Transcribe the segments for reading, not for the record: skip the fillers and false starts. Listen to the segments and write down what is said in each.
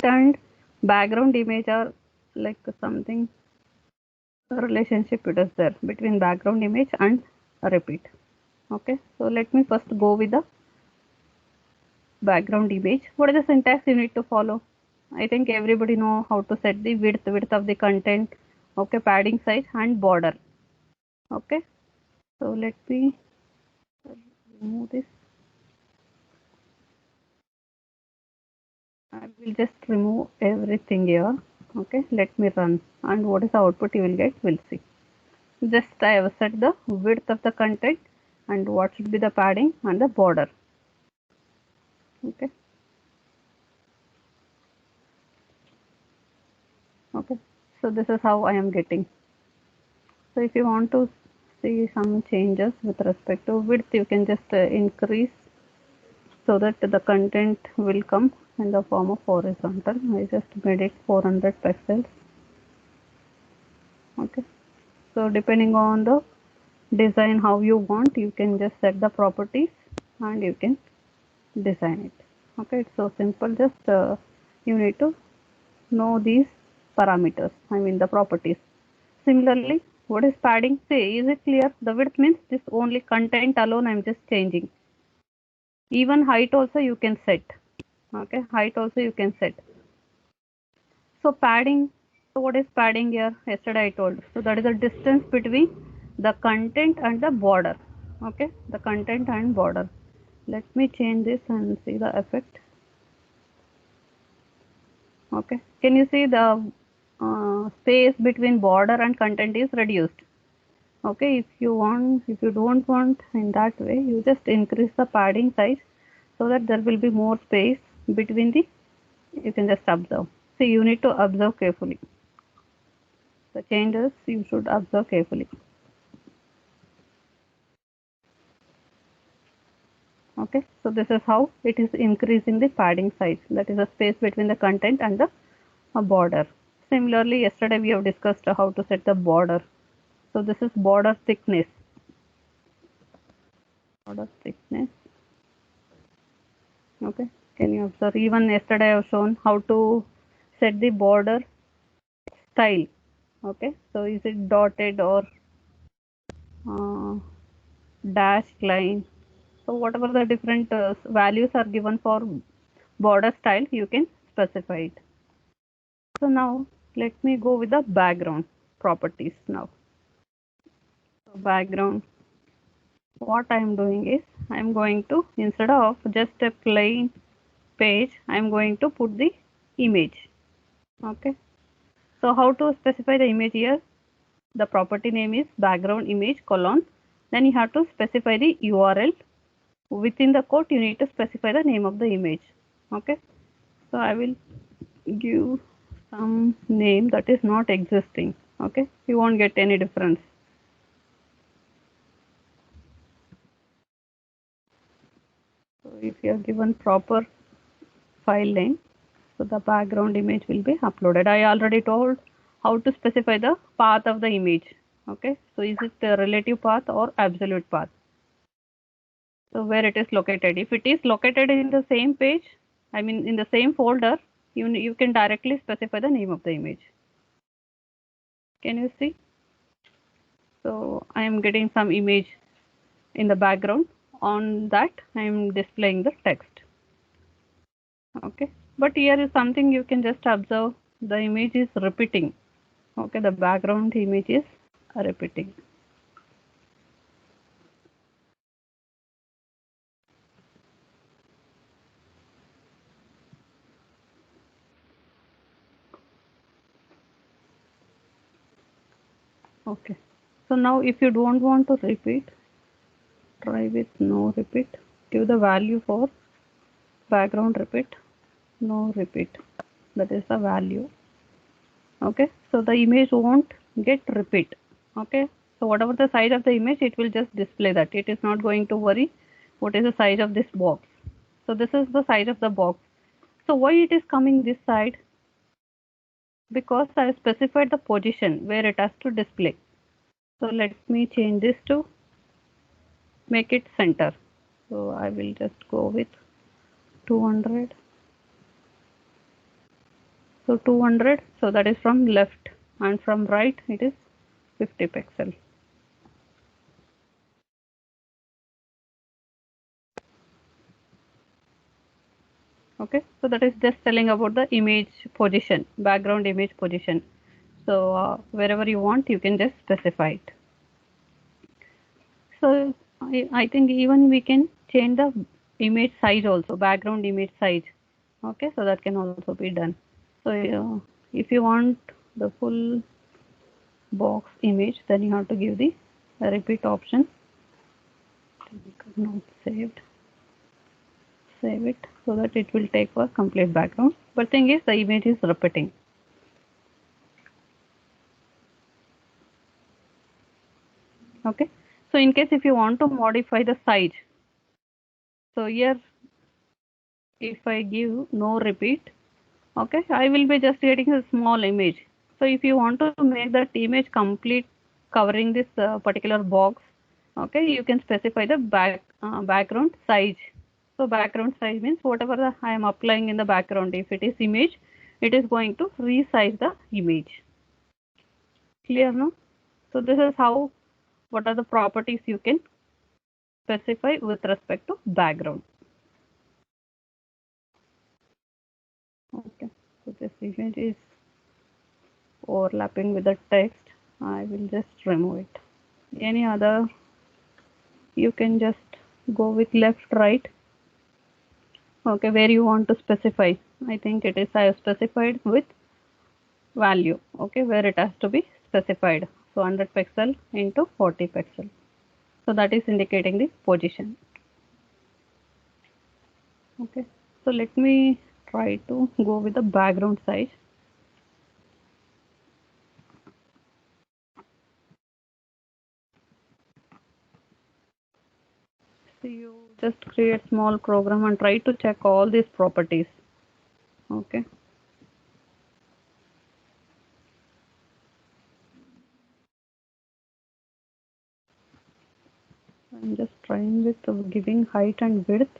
and background image are like something relationship it is there between background image and repeat. Okay, so let me first go with the background image. What is the syntax you need to follow? I think everybody know how to set the width of the content, okay, padding size and border. Okay, so let me remove this. I will just remove everything here. Okay, let me run, and what is the output you will get, we'll see. Just I have set the width of the content and what should be the padding and the border. Okay. Okay, so this is how I am getting. So if you want to see some changes with respect to width, you can just increase so that the content will come in the form of horizontal. I just made it 400 pixels. Okay, so depending on the design how you want, you can just set the properties and you can design it. Okay, it's so simple. Just you need to know these parameters, I mean the properties. Similarly, what is padding? Say, is it clear? The width means this only content alone I'm just changing. Even height also you can set. Okay, height also you can set. So padding, so what is padding here? Yesterday I told. So that is the distance between the content and the border. Okay, the content and border. Let me change this and see the effect. Okay, can you see the space between border and content is reduced? Okay, if you don't want in that way, you just increase the padding size so that there will be more space between the, you can just observe. See, you need to observe carefully. The changes you should observe carefully. Okay, so this is how it is increasing the padding size, that is the space between the content and the border. Similarly, yesterday we have discussed how to set the border. So this is border thickness. Border thickness. Okay, can you observe? Even yesterday I have shown how to set the border style. Okay, so is it dotted or uh, dashed line? So whatever the different values are given for border style, you can specify it. So now let me go with the background properties now. So background, what I am doing is I am going to, instead of just a plain page, I am going to put the image. Okay, so how to specify the image here? The property name is background image colon. Then you have to specify the URL. Within the quote, you need to specify the name of the image. Okay, so I will give some name that is not existing. Okay, you won't get any difference. So if you have given proper file name, so the background image will be uploaded. I already told how to specify the path of the image. Okay, so is it a relative path or absolute path? So where it is located. If it is located in the same page, I mean in the same folder, you can directly specify the name of the image. Can you see? So I am getting some image in the background. On that I am displaying the text. Okay, but here is something you can just observe. The image is repeating. Okay, the background image is repeating. Okay, so now if you don't want to repeat, try with no repeat. Give the value for background repeat, no repeat. That is the value. Okay, so the image won't get repeat. Okay, so whatever the size of the image, it will just display that. It is not going to worry what is the size of this box. So this is the size of the box. So why it is coming this side? Because I specified the position where it has to display. So let me change this to make it center. So I will just go with 200. So 200, so that is from left, and from right it is 50 pixel. Okay, so that is just telling about the image position, background image position. So wherever you want, you can just specify it. So I think even we can change the image size also, background image size. Okay, so that can also be done. So if you want the full box image, then you have to give the repeat option. Not saved. Save it so that it will take a complete background. But thing is, the image is repeating. Okay. So in case if you want to modify the size, so here if I give no repeat, okay, I will be just getting a small image. So if you want to make that image complete covering this particular box, okay, you can specify the background size. So background size means whatever I am applying in the background, if it is image, it is going to resize the image. Clear, no? So this is how, what are the properties you can specify with respect to background. Okay, so this image is overlapping with the text. I will just remove it. Any other, you can just go with left, right. Okay, where you want to specify. I think it is I have specified with value. Okay, where it has to be specified. So 100 pixel into 40 pixel. So that is indicating the position. Okay, so let me try to go with the background size. So you just create small program and try to check all these properties. Okay. I'm just trying with giving height and width.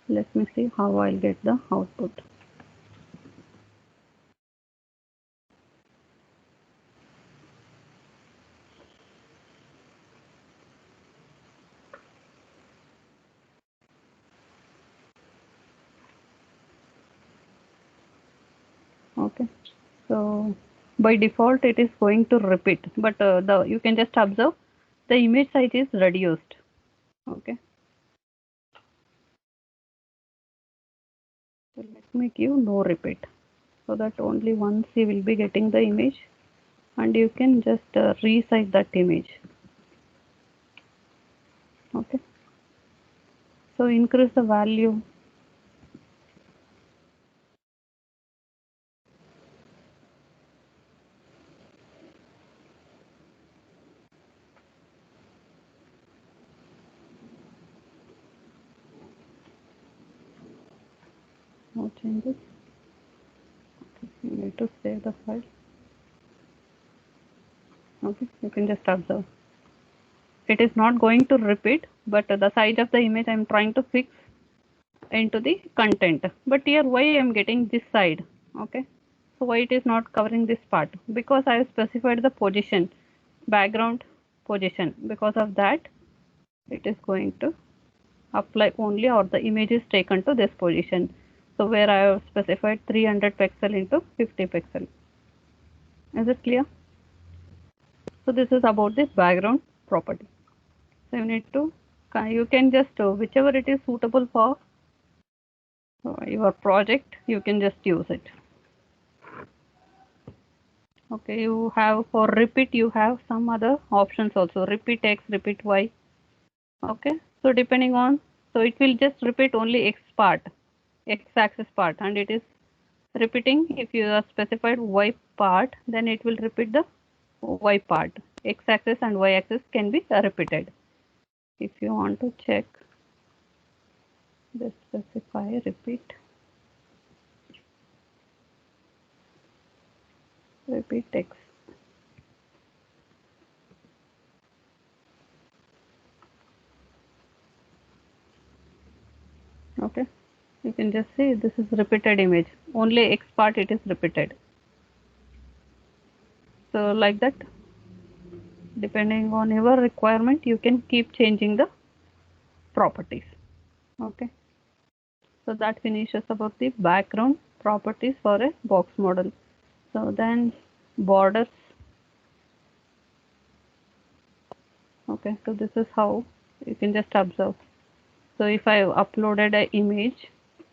Let me see how I'll get the output. Okay. So by default it is going to repeat, but the you can just observe the image size is reduced. Okay. So let me give no repeat, so that only once you will be getting the image, and you can just resize that image. Okay. So increase the value. No changes. You need to save the file. Okay, you can just observe. It is not going to repeat, but the size of the image I am trying to fix into the content. But here why I am getting this side? Okay, so why it is not covering this part? Because I have specified the position, background position. Because of that, it is going to apply only, or the image is taken to this position. So where I have specified 300 pixel into 50 pixel. Is it clear? So this is about this background property. So you need to, you can just whichever it is suitable for your project, you can just use it. Okay, you have for repeat, you have some other options also, repeat X, repeat Y. Okay, so depending on, so it will just repeat only X part, X axis part, and it is repeating. If you have specified Y part, then it will repeat the Y part. X axis and Y axis can be repeated. If you want to check, just specify repeat X. Okay, you can just see this is repeated image. Only X part it is repeated. So like that, depending on your requirement, you can keep changing the properties. Okay. So that finishes about the background properties for a box model. So then borders. Okay, so this is how you can just observe. So if I uploaded an image,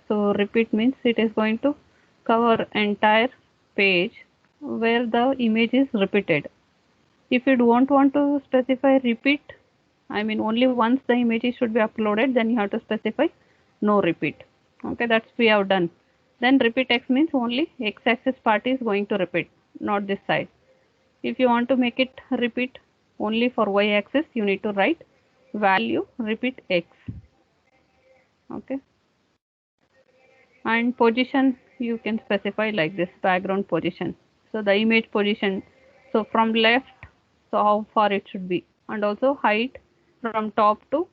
so repeat means it is going to cover entire page where the image is repeated. If you don't want to specify repeat, I mean only once the image should be uploaded, then you have to specify no repeat. Okay, that's we have done. Then repeat x means only x-axis part is going to repeat, not this side. If you want to make it repeat only for y-axis, you need to write value repeat x. Okay. And position you can specify like this, background position. So the image position, so from left, so how far it should be, and also height from top to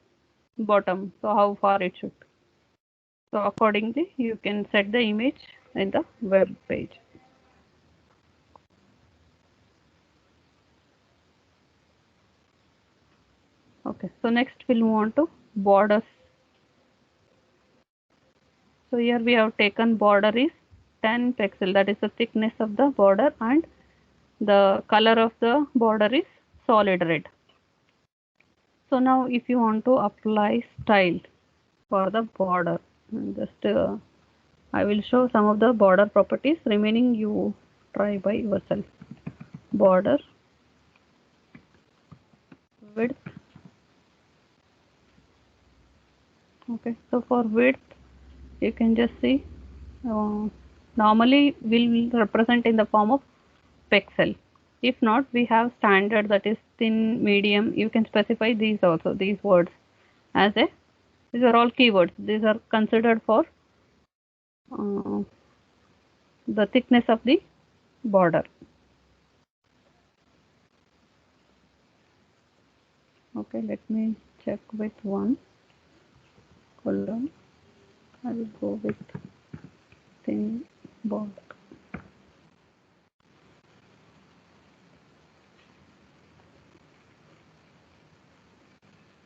bottom, so how far it should. So accordingly you can set the image in the web page. Okay, so next we'll move on to borders. So here we have taken border is 10 pixel, that is the thickness of the border, and the color of the border is solid red. So now if you want to apply style for the border, just I will show some of the border properties, remaining you try by yourself. Border width. Okay, so for width you can just see normally will represent in the form of pixel. If not, we have standard, that is thin, medium. You can specify these also, these words as a, these are all keywords. These are considered for the thickness of the border. Okay, let me check with one column. I will go with thin border.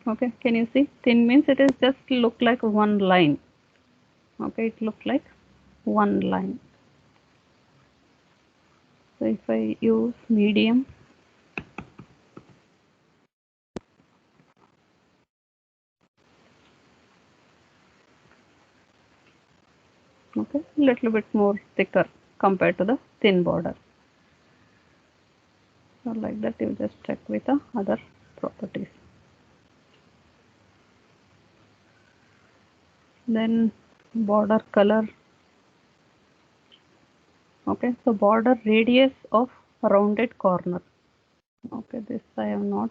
Okay, can you see? Thin means it is just look like one line. Okay, it looks like one line. So if I use medium, okay, little bit more thicker compared to the thin border. So like that you just check with the other properties. Then border color. Okay, so border radius of rounded corner. Okay, this I have not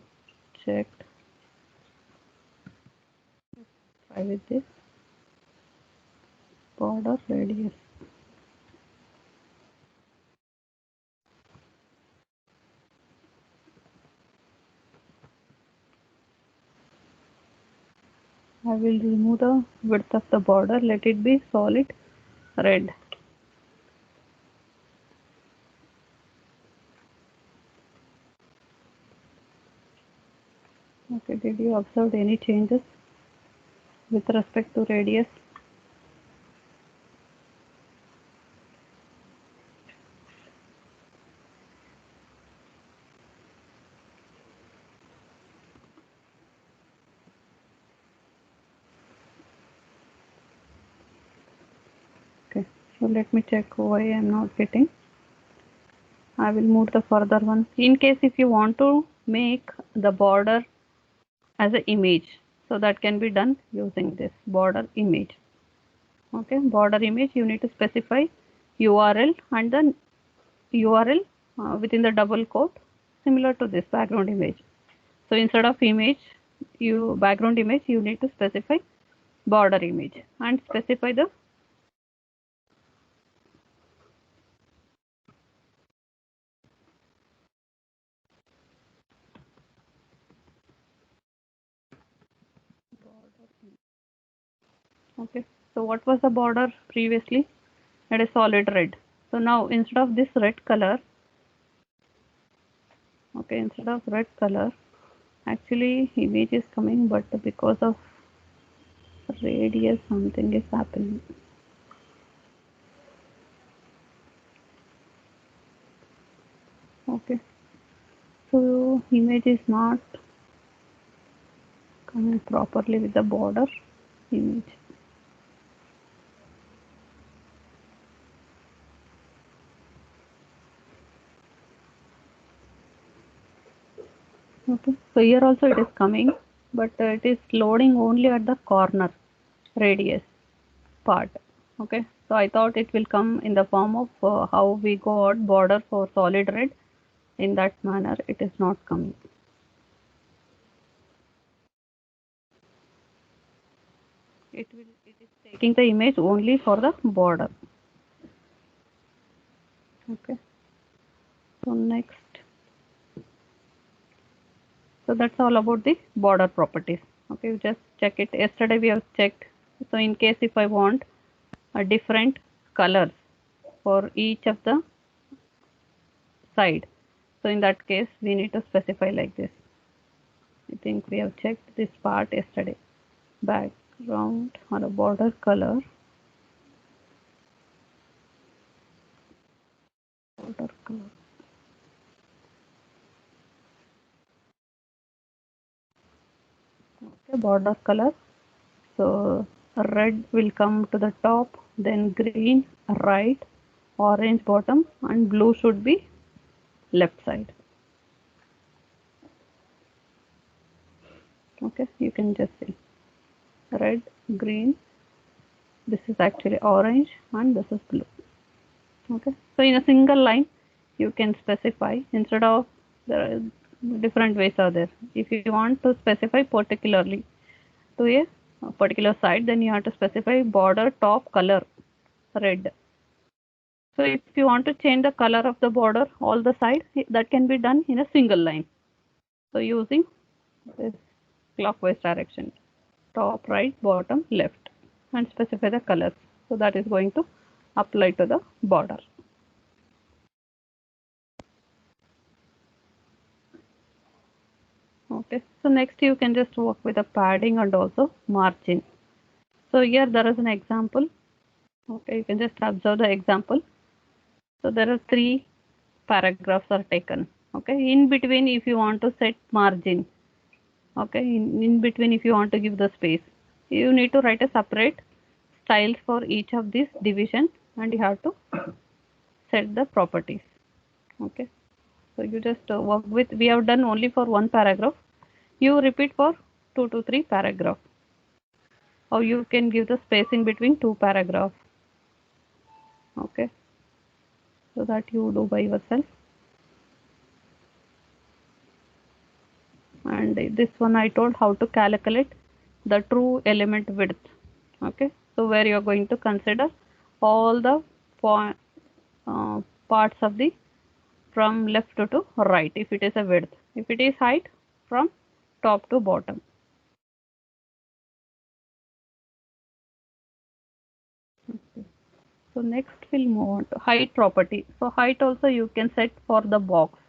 checked. Try with this border radius. I will remove the width of the border. Let it be solid red. Okay, did you observe any changes with respect to radius? Okay, so let me check why I am not getting. I will move the further one. In case if you want to make the border as an image, so that can be done using this border image. Okay, border image, you need to specify URL and then URL within the double quote, similar to this background image. So instead of image, background image, you need to specify border image and specify the okay. So what was the border previously? It is solid red. So now instead of this red color, okay, instead of red color, actually image is coming, but because of radius something is happening. Okay, so image is not coming properly with the border image. Okay, so here also it is coming, but it is loading only at the corner radius part. Okay, so I thought it will come in the form of how we got border for solid red. In that manner it is not coming. It is taking the image only for the border. Okay, so next, so that's all about the border properties. Okay, you just check it. Yesterday we have checked. So in case if I want a different colors for each of the side, so in that case we need to specify like this. I think we have checked this part yesterday. Background or a border color. Border color. Okay, border color. So red will come to the top, then green right, orange bottom, and blue should be left side. Okay, you can just see red, green, this is actually orange, and this is blue. Okay, so in a single line you can specify. Instead of, there are different ways are there. If you want to specify particularly to a particular side, then you have to specify border top color red. So if you want to change the color of the border all the sides, that can be done in a single line. So using this clockwise direction, top, right, bottom, left, and specify the colors. So that is going to apply to the border. Okay, so next you can just work with the padding and also margin. So here there is an example. Okay, you can just observe the example. So there are 3 paragraphs are taken. Okay, in between if you want to set margin, okay, in between if you want to give the space, you need to write a separate styles for each of these division, and you have to set the properties. Okay, so you just work with, we have done only for 1 paragraph, you repeat for 2 to 3 paragraph, or you can give the spacing between 2 paragraphs. Okay, so that you do by yourself. And this one I told how to calculate the true element width. Okay, so where you are going to consider all the parts of the from left to right, if it is a width, if it is height, from top to bottom. Okay. So next we'll move on to height property. So height also you can set for the box.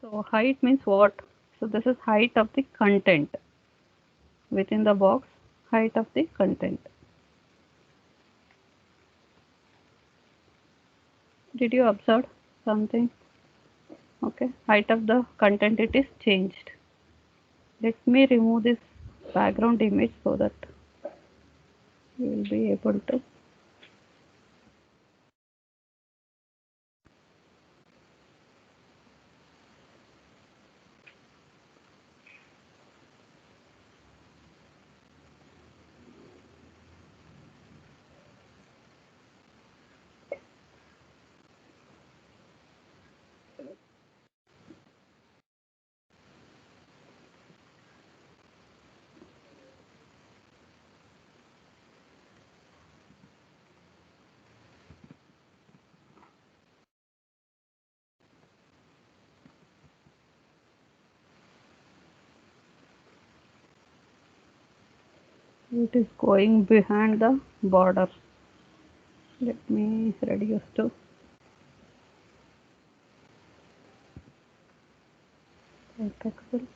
So height means what? So this is height of the content within the box, height of the content. Did you observe something? Okay, height of the content, it is changed. Let me remove this background image so that you will be able to. It is going behind the border. Let me reduce to 5 pixels.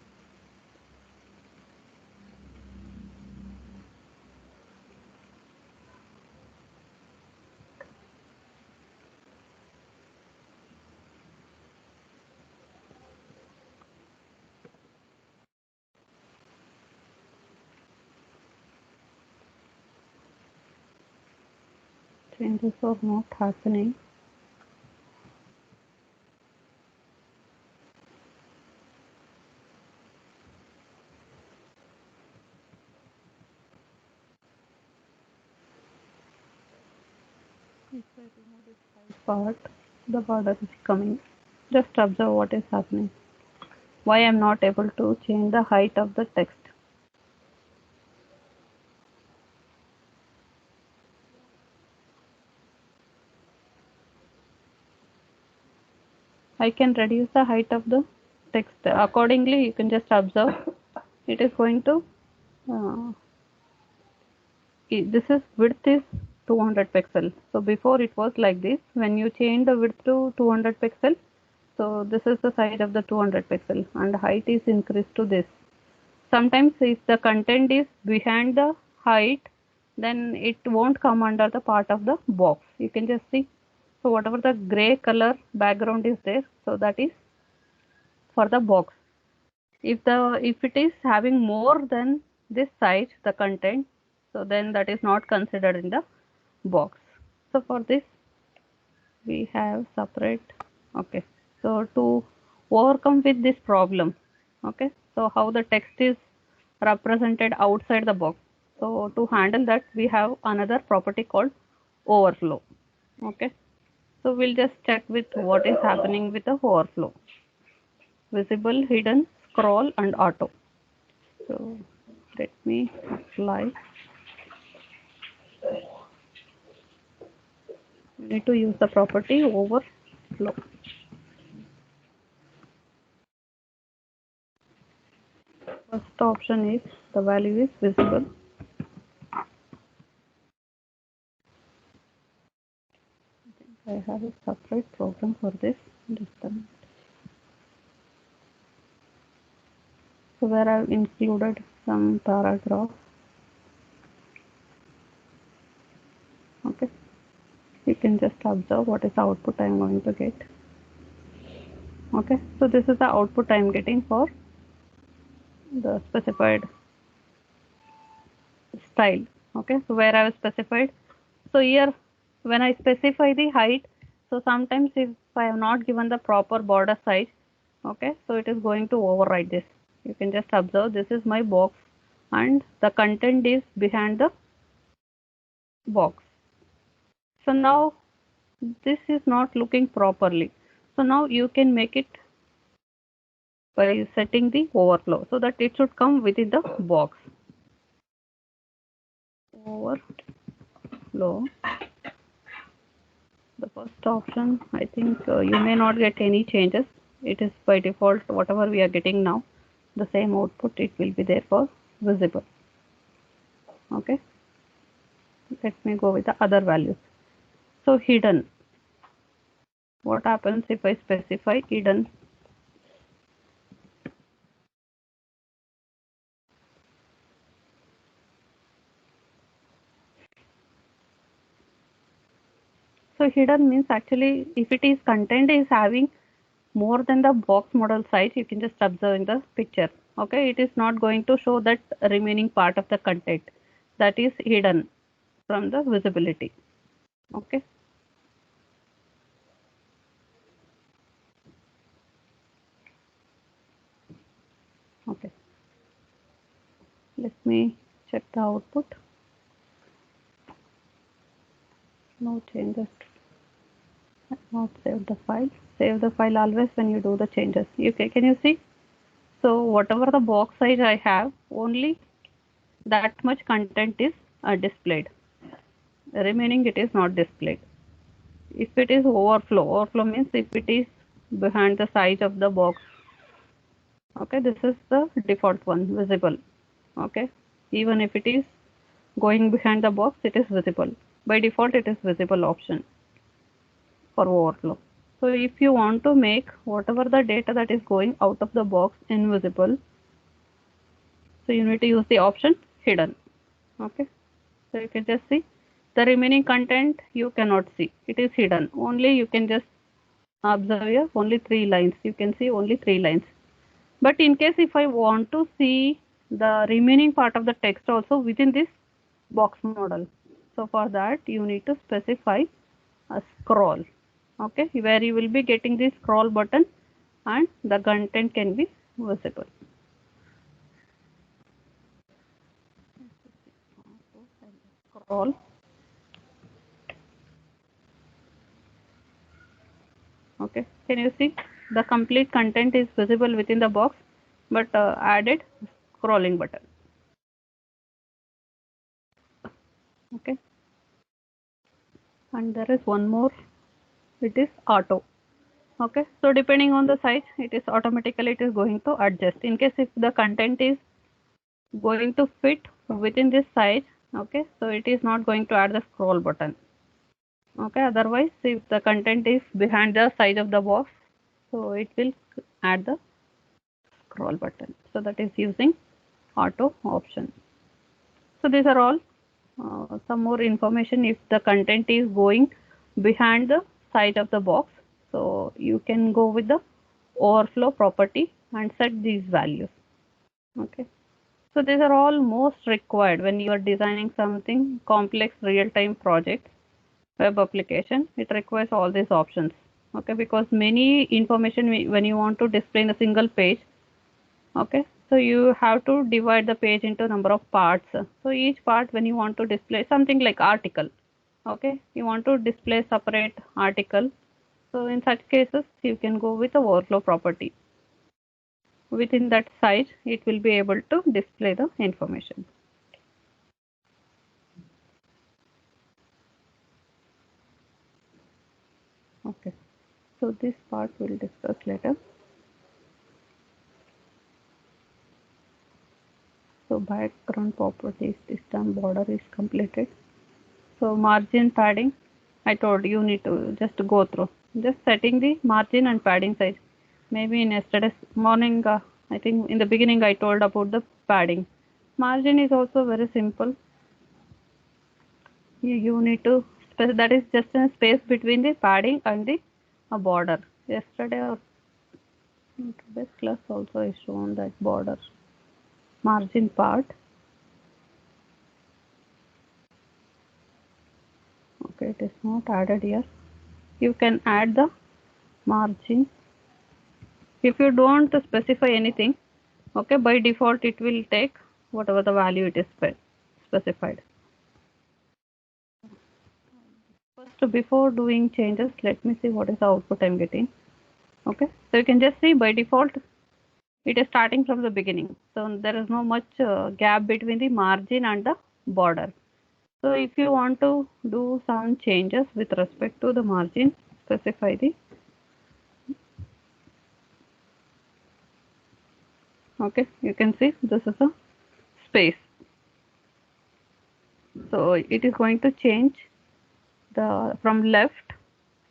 Changes are not happening. If I remove this side part, the border is coming. Just observe what is happening. Why I am not able to change the height of the text. I can reduce the height of the text. Accordingly, you can just observe. It is going to uh, this is width is 200 pixel. So before it was like this. When you change the width to 200 pixel, so this is the size of the 200 pixel and height is increased to this. Sometimes if the content is behind the height, then it won't come under the part of the box. You can just see. So whatever the gray color background is there, so that is for the box. If it is having more than this size, the content, so then that is not considered in the box. So for this we have separate. Okay, so to overcome with this problem, okay, so how the text is represented outside the box, so to handle that we have another property called overflow. Okay, so we'll just check with what is happening with the overflow. Visible, hidden, scroll and auto. So let me apply. You need to use the property overflow. First option is the value is visible. I have a separate program for this. Just a minute. So where I've included some paragraph. Okay, you can just observe what is the output I'm going to get. Okay, so this is the output I'm getting for the specified style. Okay, so where I have specified. So here when I specify the height, so sometimes if I have not given the proper border size, okay, so it is going to override this. You can just observe this is my box and the content is behind the box. So now this is not looking properly. So now you can make it by setting the overflow so that it should come within the box. Overflow. The first option, I think you may not get any changes. It is by default whatever we are getting now, the same output it will be there for visible. Okay, let me go with the other values. So hidden, what happens if I specify hidden? So hidden means actually if it is content is having more than the box model size, you can just observe in the picture. Okay, it is not going to show that remaining part of the content that is hidden from the visibility. Okay, okay, let me check the output. No changes. Not save the file. Save the file always when you do the changes. Can you see? So whatever the box size I have, only that much content is displayed. Remaining it is not displayed. If it is overflow means if it is behind the size of the box. Okay, this is the default one, visible. Okay, even if it is going behind the box, it is visible. By default, it is visible option for overflow. So if you want to make whatever the data that is going out of the box invisible, so you need to use the option hidden. Okay, so you can just see the remaining content you cannot see. It is hidden. Only you can just observe here only 3 lines. You can see only 3 lines. But in case if I want to see the remaining part of the text also within this box model, so for that you need to specify a scroll. Okay, where you will be getting this scroll button and the content can be visible. Scroll. Okay, can you see the complete content is visible within the box, but added scrolling button. Okay, and there is one more. It is auto. Okay, so depending on the size, it is going to adjust. In case if the content is going to fit within this size, okay, so it is not going to add the scroll button. Okay, otherwise if the content is behind the size of the box, so it will add the scroll button. So that is using auto option. So these are all some more information. If the content is going behind the side of the box, so you can go with the overflow property and set these values. Okay, so these are all most required when you are designing something complex real-time project web application. It requires all these options. Okay, because many information when you want to display in a single page, okay, so you have to divide the page into number of parts. So each part, when you want to display something like article, okay, you want to display separate article, so in such cases you can go with the overflow property. Within that size it will be able to display the information. Okay, so this part we'll discuss later. So background properties, this time border is completed. So margin padding, I told you need to just go through. Just setting the margin and padding size. Maybe in yesterday's morning, I think in the beginning I told about the padding. Margin is also very simple. You need to, that is just a space between the padding and the border. Yesterday or today's class also is shown that border margin part. Okay, it is not added here. You can add the margin. If you don't specify anything, okay, by default it will take whatever the value it is specified. First, before doing changes, let me see what is the output I'm getting. Okay, so you can just see by default it is starting from the beginning, so there is no much gap between the margin and the border. So if you want to do some changes with respect to the margin, specify the, okay, you can see this is a space, so it is going to change the from left.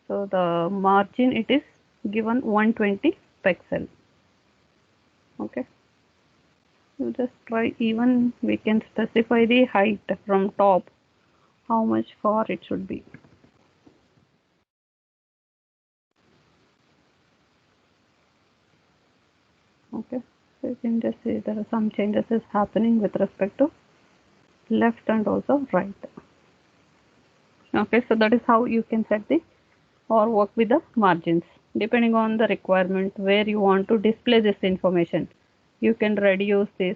So the margin it is given 120 pixel. Okay, you just try. Even we can specify the height from top, how much far it should be. Okay, so you can just see there are some changes is happening with respect to left and also right. Okay, so that is how you can set the or work with the margins depending on the requirement where you want to display this information. You can reduce this,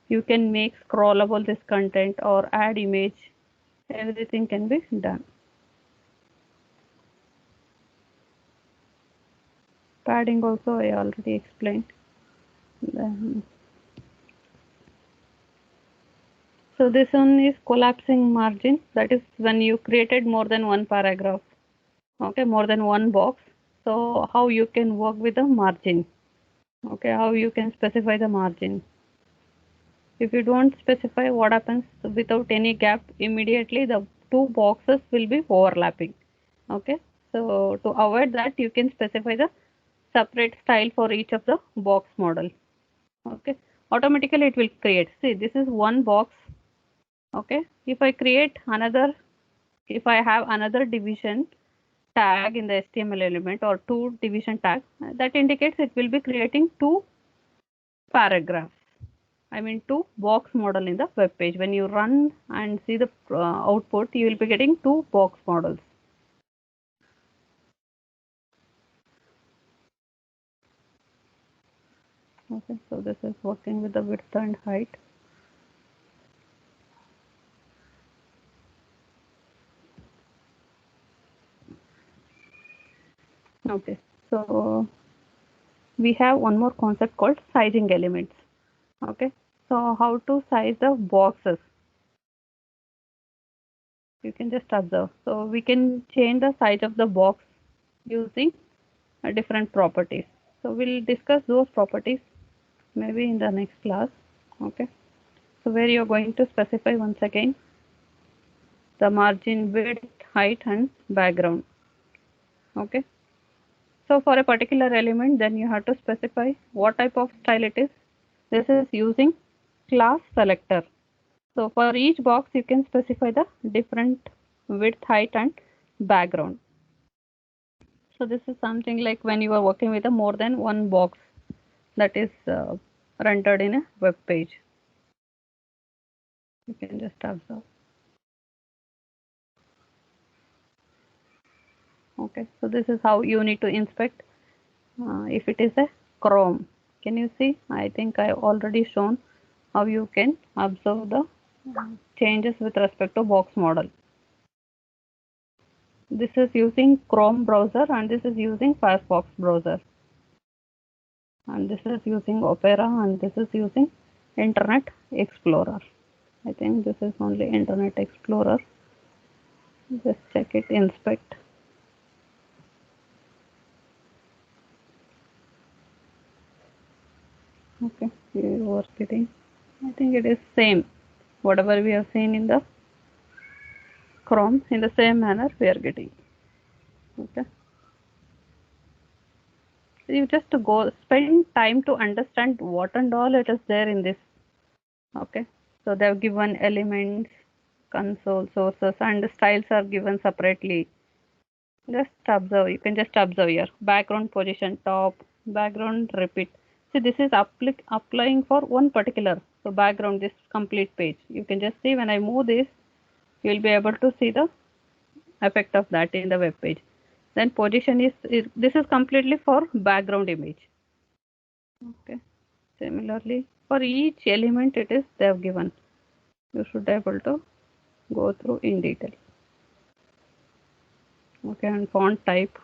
you can make scrollable this content or add image. Everything can be done. Padding also I already explained. So this one is collapsing margin. That is when you created more than one paragraph, okay, more than one box. So how you can work with the margin, okay, how you can specify the margin. If you don't specify, what happens without any gap, immediately the two boxes will be overlapping. Okay, so to avoid that, you can specify the separate style for each of the box model. Okay, automatically it will create. See, this is one box. Okay, if I create another, if I have another division tag in the HTML element or two division tag, that indicates it will be creating two paragraphs. I mean two box model in the web page. When you run and see the output, you will be getting two box models. Okay, so this is working with the width and height. Okay, so we have one more concept called sizing elements. Okay, so how to size the boxes? You can just observe. So we can change the size of the box using different properties. So we'll discuss those properties maybe in the next class. Okay, so where you're going to specify once again the margin, width, height and background. Okay, so for a particular element, then you have to specify what type of style it is. This is using class selector. So for each box, you can specify the different width, height and background. So this is something like when you are working with a more than one box that is rendered in a web page. You can just observe. Okay, so this is how you need to inspect if it is a Chrome. Can you see? I think I already shown how you can observe the changes with respect to box model. This is using Chrome browser and this is using Firefox browser. And this is using Opera and this is using Internet Explorer. I think this is only Internet Explorer. Just check it, inspect. Okay, you are getting, I think it is same. Whatever we have seen in the Chrome, in the same manner we are getting. Okay. So you just go spend time to understand what and all it is there in this. Okay. So they have given elements, console, sources, and the styles are given separately. Just observe. You can just observe here. Background position, top, background repeat. See, this is applying for one particular. So background, this complete page. You can just see when I move this, you will be able to see the effect of that in the web page. Then position is this is completely for background image. Okay. Similarly, for each element it is they have given. You should be able to go through in detail. Okay, and font type,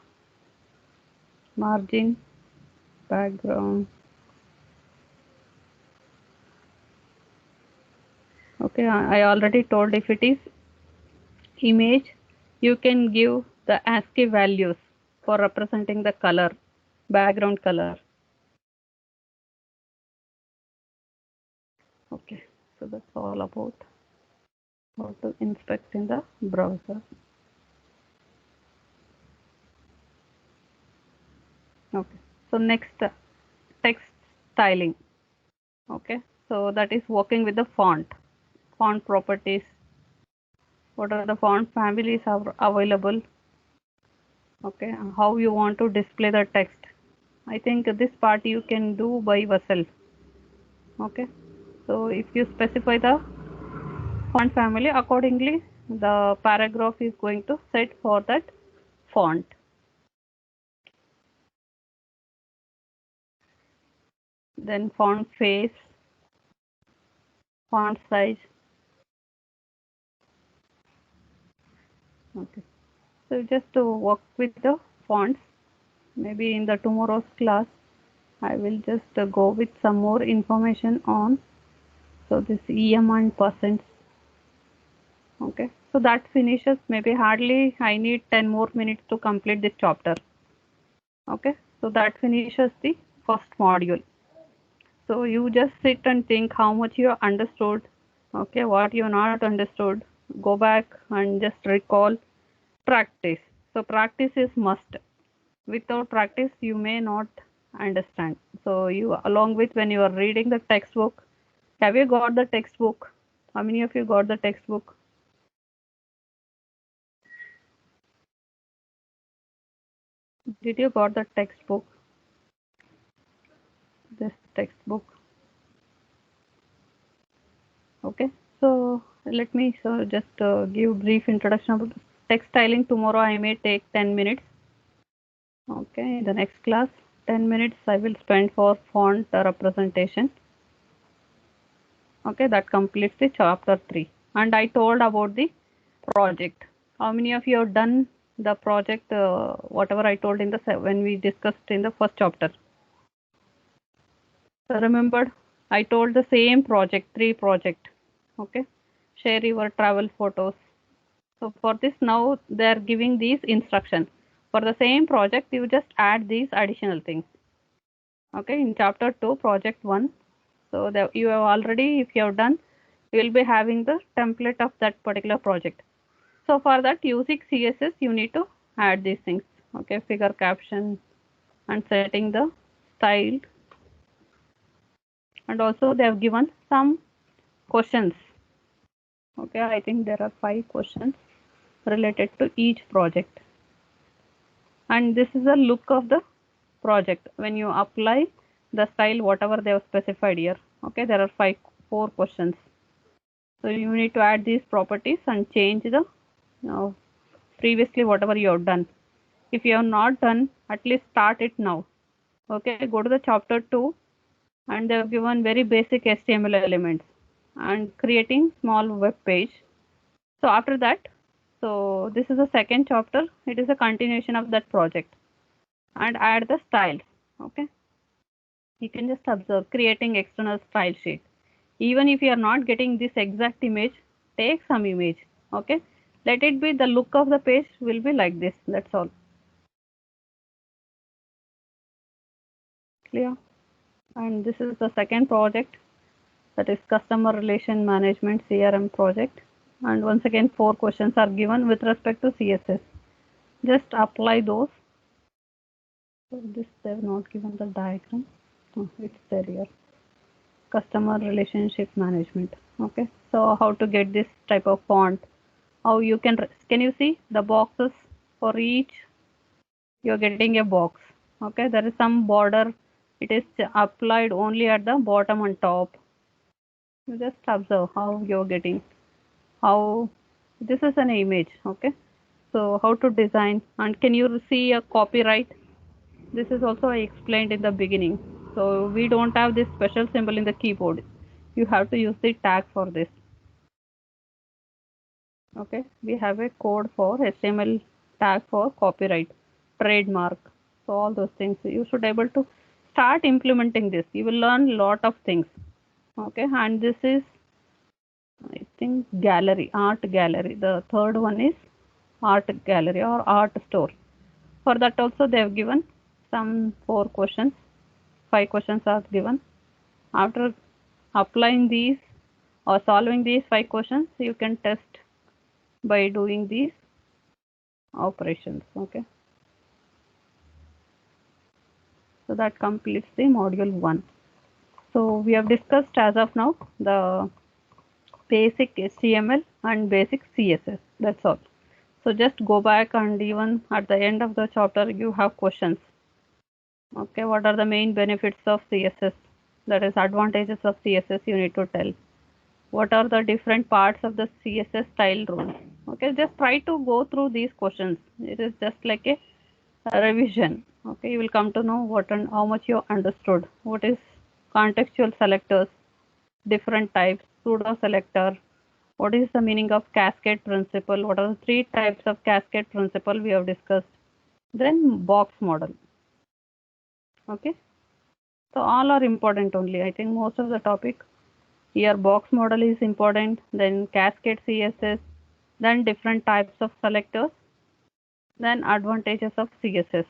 margin, background. Okay, I already told if it is image, you can give the ASCII values for representing the color, background color. Okay, so that's all about how to inspect in the browser. Okay, so next text styling. Okay, so that is working with the font properties. What are the font families are available? Okay, how you want to display the text. I think this part you can do by yourself. Okay, so if you specify the font family accordingly, the paragraph is going to set for that font. Then font face, font size. Okay, so just to work with the fonts, maybe in the tomorrow's class I will just go with some more information on so this EM and percents. Okay, so that finishes, maybe hardly I need 10 more minutes to complete this chapter. Okay, so that finishes the first module. So you just sit and think how much you understood, okay, what you not understood. Go back and just recall, practice. So practice is must. Without practice, you may not understand. So you, along with when you are reading the textbook, have you got the textbook? How many of you got the textbook? Did you got the textbook? This textbook. Okay. So let me just give brief introduction about text styling. Tomorrow I may take 10 minutes. Okay. In the next class, 10 minutes I will spend for font representation. Okay. That completes the chapter 3. And I told about the project. How many of you have done the project, whatever I told in the when we discussed in the first chapter? So remembered, I told the same project, 3 project. Okay, share your travel photos. So for this now they are giving these instructions. For the same project, you just add these additional things. Okay, in chapter 2, project 1. So that you have already, if you have done, you will be having the template of that particular project. So for that, using CSS, you need to add these things. Okay, figure caption and setting the style. And also they have given some questions. Okay, I think there are 5 questions related to each project. And this is a look of the project when you apply the style whatever they have specified here. Okay, there are 4 questions. So you need to add these properties and change the previously whatever you have done. If you have not done, at least start it now. Okay, go to the chapter 2 and they have given very basic HTML elements and creating small web page. So after that, so this is the second chapter. It is a continuation of that project and add the styles. Okay, you can just observe creating external style sheet. Even if you are not getting this exact image, take some image. Okay, let it be the look of the page will be like this. That's all. Clear? And this is the second project, that is customer relation management CRM project. And once again 4 questions are given with respect to CSS. Just apply those. So this they have not given the diagram. Oh, it's there here. Customer relationship management. Okay, so how to get this type of font? How you can you see the boxes for each? You're getting a box. Okay, there is some border. It is applied only at the bottom and top. You just observe how you're getting. How this is an image. Okay, so how to design, and can you see a copyright? This is also I explained in the beginning. So we don't have this special symbol in the keyboard. You have to use the tag for this. Okay, we have a code for HTML tag for copyright, trademark. So all those things you should able to start implementing this. You will learn lot of things. Okay, and this is I think gallery, art gallery. The third one is art gallery or art store. For that also they have given some 4 questions. 5 questions are given. After applying these or solving these 5 questions, you can test by doing these operations. Okay, so that completes the module 1. So we have discussed as of now the basic HTML and basic CSS. That's all. So just go back and even at the end of the chapter you have questions. Okay, what are the main benefits of CSS? That is advantages of CSS you need to tell. What are the different parts of the CSS style rule? Okay, just try to go through these questions. It is just like a revision. Okay, you will come to know what and how much you understood. What is contextual selectors, different types, pseudo selector, what is the meaning of cascade principle, what are the 3 types of cascade principle we have discussed, then box model. Okay, so all are important only. I think most of the topic here, box model is important, then cascade CSS, then different types of selectors, then advantages of CSS.